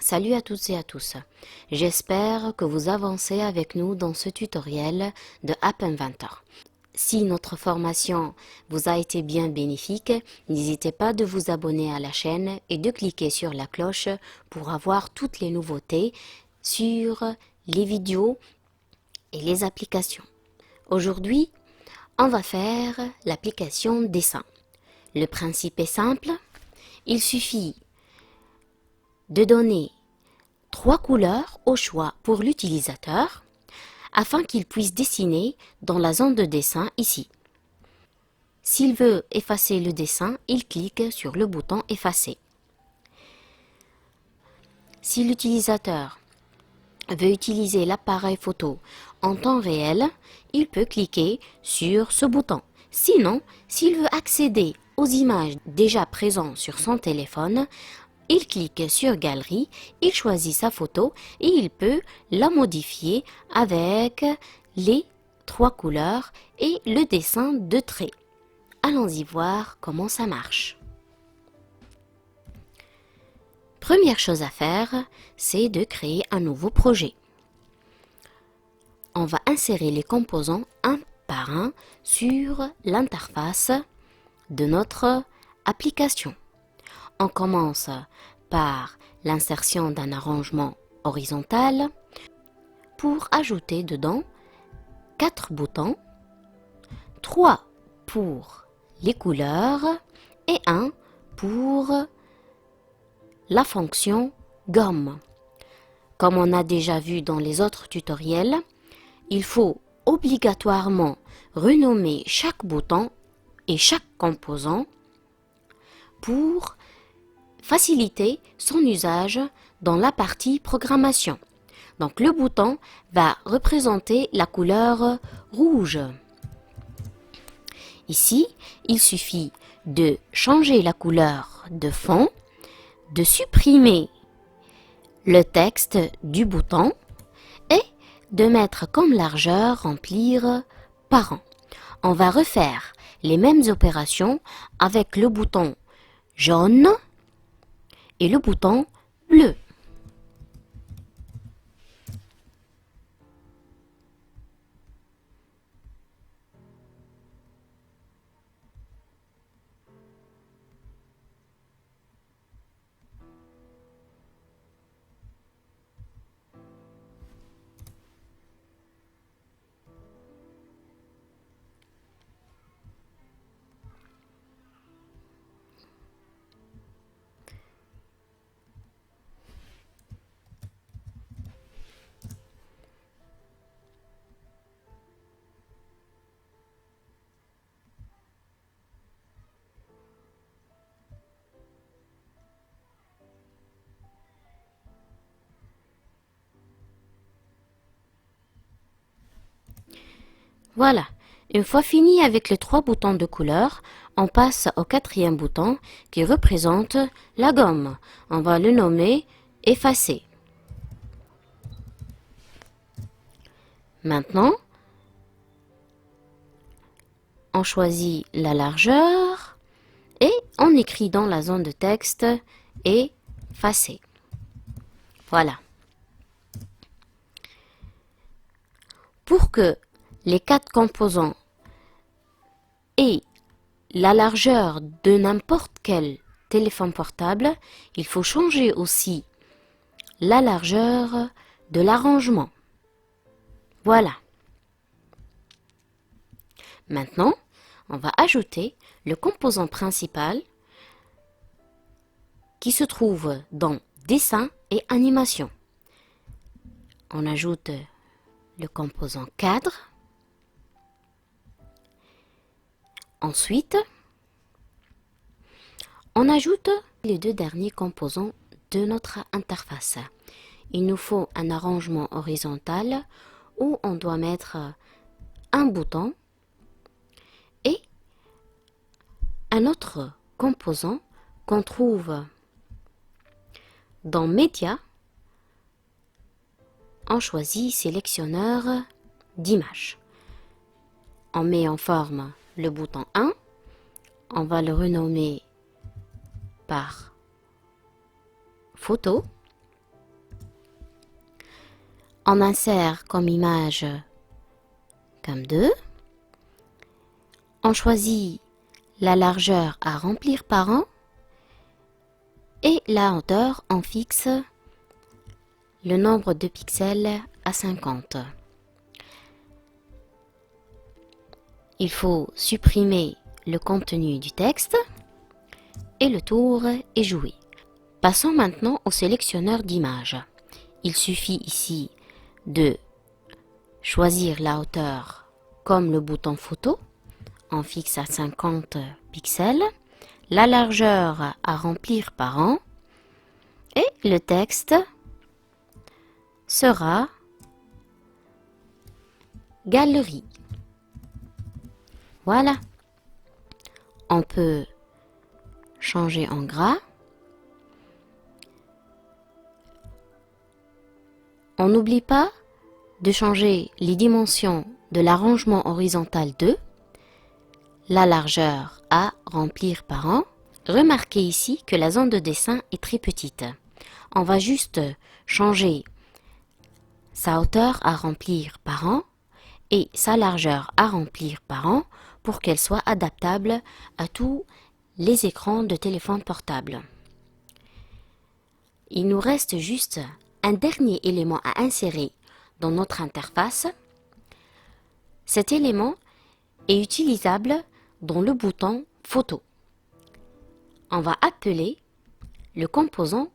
Salut à toutes et à tous. J'espère que vous avancez avec nous dans ce tutoriel de App Inventor. Si notre formation vous a été bien bénéfique, n'hésitez pas de vous abonner à la chaîne et de cliquer sur la cloche pour avoir toutes les nouveautés sur les vidéos et les applications. Aujourd'hui, on va faire l'application dessin. Le principe est simple, il suffit de donner 3 couleurs au choix pour l'utilisateur afin qu'il puisse dessiner dans la zone de dessin ici. S'il veut effacer le dessin, il clique sur le bouton effacer. Si l'utilisateur veut utiliser l'appareil photo en temps réel, il peut cliquer sur ce bouton. Sinon, s'il veut accéder aux images déjà présentes sur son téléphone, il clique sur Galerie, il choisit sa photo et il peut la modifier avec les 3 couleurs et le dessin de trait. Allons-y voir comment ça marche. Première chose à faire, c'est de créer un nouveau projet. On va insérer les composants un par un sur l'interface de notre application. On commence par l'insertion d'un arrangement horizontal pour ajouter dedans 4 boutons, 3 pour les couleurs et 1 pour la fonction gomme. Comme on a déjà vu dans les autres tutoriels, il faut obligatoirement renommer chaque bouton et chaque composant pour faciliter son usage dans la partie programmation. Donc le bouton va représenter la couleur rouge. Ici, il suffit de changer la couleur de fond, de supprimer le texte du bouton et de mettre comme largeur remplir parent. On va refaire les mêmes opérations avec le bouton jaune et le bouton bleu. Voilà, une fois fini avec les 3 boutons de couleur, on passe au 4e bouton qui représente la gomme. On va le nommer effacer. Maintenant, on choisit la largeur et on écrit dans la zone de texte effacer. Voilà. Pour que les 4 composants aient la largeur de n'importe quel téléphone portable, il faut changer aussi la largeur de l'arrangement. Voilà. Maintenant, on va ajouter le composant principal qui se trouve dans Dessin et animation. On ajoute le composant cadre. Ensuite, on ajoute les 2 derniers composants de notre interface. Il nous faut un arrangement horizontal où on doit mettre un bouton et un autre composant qu'on trouve dans Média. On choisit sélectionneur d'images. On met en forme le bouton 1, on va le renommer par photo On insère comme image cam 2. On choisit la largeur à remplir par an et la hauteur, on fixe le nombre de pixels à 50. Il faut supprimer le contenu du texte et le tour est joué. Passons maintenant au sélectionneur d'images. Il suffit ici de choisir la hauteur comme le bouton photo. On fixe à 50 pixels. La largeur à remplir par an. Et le texte sera galerie. Voilà. On peut changer en gras. On n'oublie pas de changer les dimensions de l'arrangement horizontal 2, la largeur à remplir par an. Remarquez ici que la zone de dessin est très petite. On va juste changer sa hauteur à remplir par an et sa largeur à remplir par an pour qu'elle soit adaptable à tous les écrans de téléphone portable. Il nous reste juste un dernier élément à insérer dans notre interface. Cet élément est utilisable dans le bouton photo. On va appeler le composant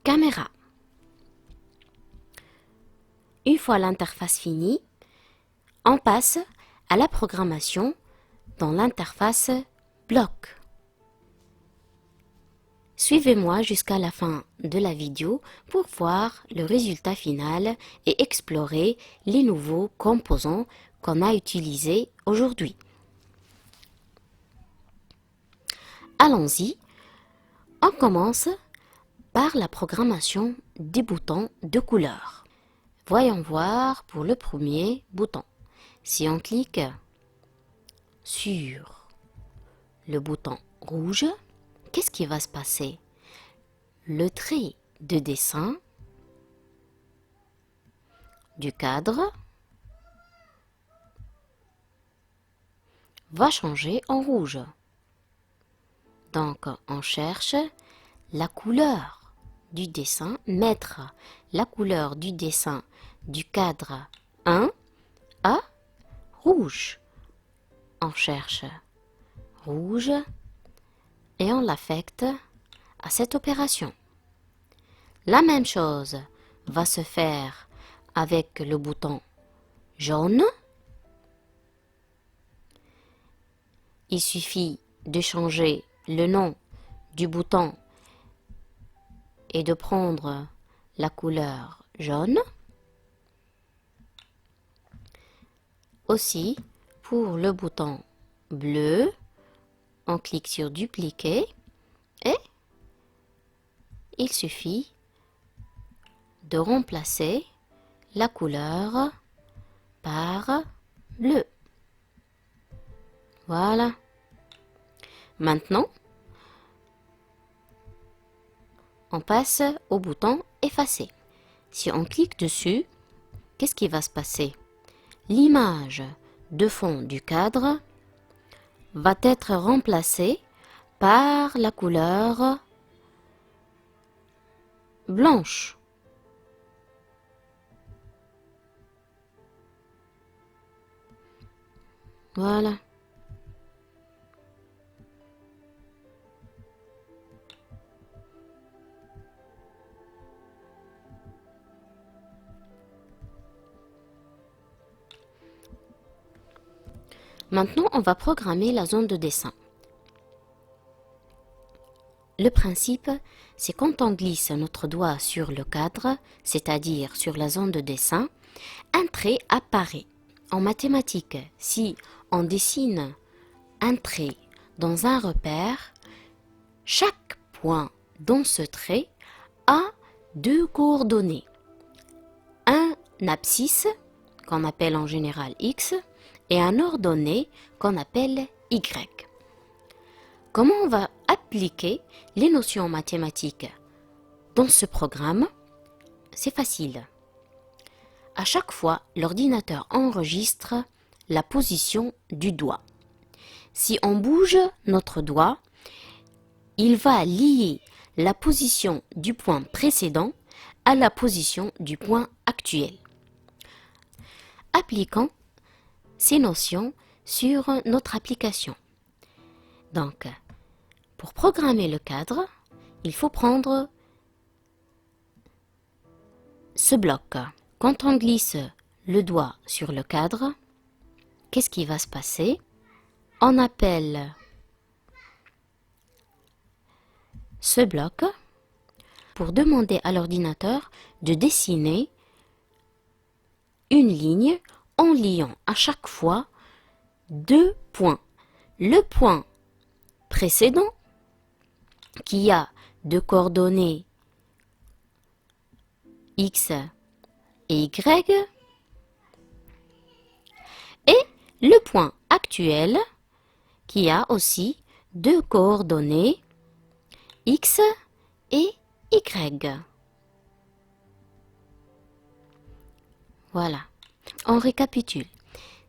caméra. Une fois l'interface finie, on passe à la programmation dans l'interface bloc. Suivez-moi jusqu'à la fin de la vidéo pour voir le résultat final et explorer les nouveaux composants qu'on a utilisés aujourd'hui. Allons-y. On commence par la programmation des boutons de couleur. Voyons voir pour le premier bouton. Si on clique sur le bouton rouge, qu'est-ce qui va se passer? Le trait de dessin du cadre va changer en rouge. Donc, on cherche la couleur du dessin, mettre la couleur du dessin du cadre 1 à rouge. On cherche rouge et on l'affecte à cette opération. La même chose va se faire avec le bouton jaune. Il suffit de changer le nom du bouton et de prendre la couleur jaune. Aussi, pour le bouton bleu, on clique sur dupliquer et il suffit de remplacer la couleur par bleu. Voilà. Maintenant, on passe au bouton effacer. Si on clique dessus, qu'est-ce qui va se passer? L'image de fond du cadre va être remplacée par la couleur blanche. Voilà. Maintenant, on va programmer la zone de dessin. Le principe, c'est quand on glisse notre doigt sur le cadre, c'est-à-dire sur la zone de dessin, un trait apparaît. En mathématiques, si on dessine un trait dans un repère, chaque point dans ce trait a deux coordonnées. Un abscisse, qu'on appelle en général X, et un ordonnée qu'on appelle Y. Comment on va appliquer les notions mathématiques dans ce programme? C'est facile. À chaque fois, l'ordinateur enregistre la position du doigt. Si on bouge notre doigt, il va lier la position du point précédent à la position du point actuel. Appliquons ces notions sur notre application. Donc, pour programmer le cadre, il faut prendre ce bloc. Quand on glisse le doigt sur le cadre, qu'est-ce qui va se passer? On appelle ce bloc pour demander à l'ordinateur de dessiner une ligne en liant à chaque fois deux points. Le point précédent qui a deux coordonnées X et Y et le point actuel qui a aussi deux coordonnées X et Y. Voilà. On récapitule.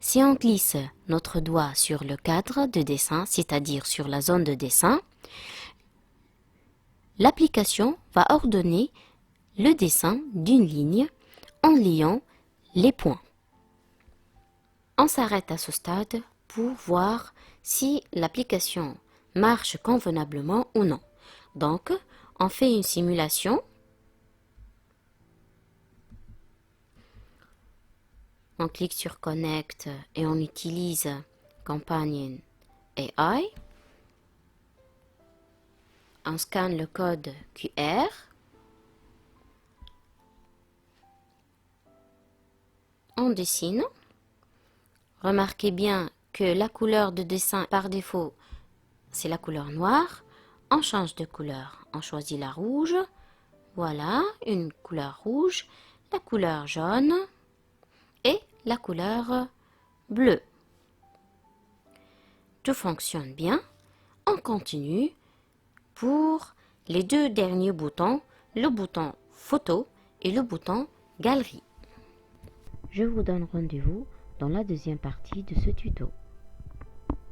Si on glisse notre doigt sur le cadre de dessin, c'est-à-dire sur la zone de dessin, l'application va ordonner le dessin d'une ligne en liant les points. On s'arrête à ce stade pour voir si l'application marche convenablement ou non. Donc, on fait une simulation. On clique sur Connect et on utilise Companion AI. On scanne le code QR. On dessine. Remarquez bien que la couleur de dessin par défaut, c'est la couleur noire. On change de couleur. On choisit la rouge. Voilà, une couleur rouge, la couleur jaune et la couleur bleue. Tout fonctionne bien. On continue pour les deux derniers boutons, le bouton photo et le bouton galerie. Je vous donne rendez-vous dans la deuxième partie de ce tuto.